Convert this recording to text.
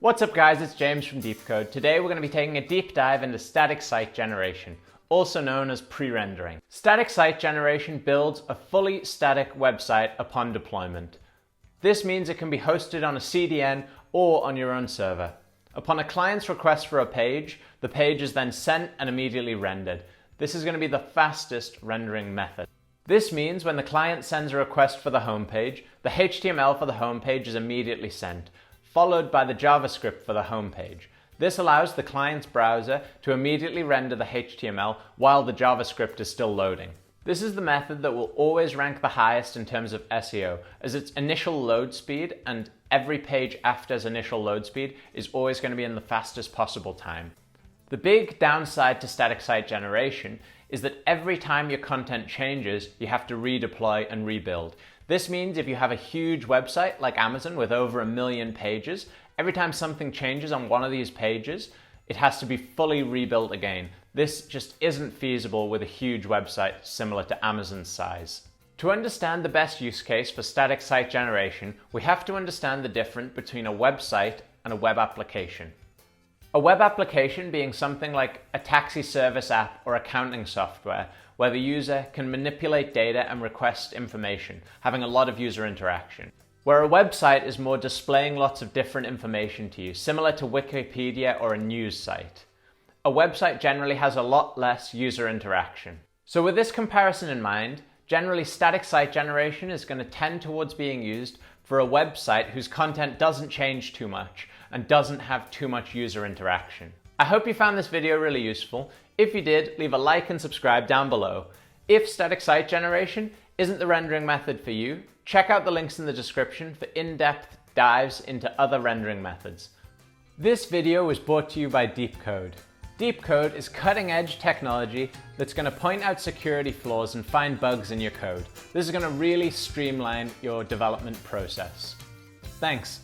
What's up guys, it's James from Deepcode. Today we're going to be taking a deep dive into static site generation, also known as pre-rendering. Static site generation builds a fully static website upon deployment. This means it can be hosted on a CDN or on your own server. Upon a client's request for a page, the page is then sent and immediately rendered. This is going to be the fastest rendering method. This means when the client sends a request for the homepage, the HTML for the homepage is immediately sent, followed by the JavaScript for the homepage. This allows the client's browser to immediately render the HTML while the JavaScript is still loading. This is the method that will always rank the highest in terms of SEO, as its initial load speed and every page after its initial load speed is always going to be in the fastest possible time. The big downside to static site generation is that every time your content changes, you have to redeploy and rebuild. This means if you have a huge website like Amazon with over 1 million pages, every time something changes on one of these pages, it has to be fully rebuilt again. This just isn't feasible with a huge website similar to Amazon's size. To understand the best use case for static site generation, we have to understand the difference between a website and a web application. A web application being something like a taxi service app or accounting software, where the user can manipulate data and request information, having a lot of user interaction. Where a website is more displaying lots of different information to you, similar to Wikipedia or a news site. A website generally has a lot less user interaction. So with this comparison in mind, generally static site generation is going to tend towards being used for a website whose content doesn't change too much and doesn't have too much user interaction. I hope you found this video really useful. If you did, leave a like and subscribe down below. If static site generation isn't the rendering method for you, check out the links in the description for in-depth dives into other rendering methods. This video was brought to you by Deepcode. Deepcode is cutting-edge technology that's going to point out security flaws and find bugs in your code. This is going to really streamline your development process. Thanks.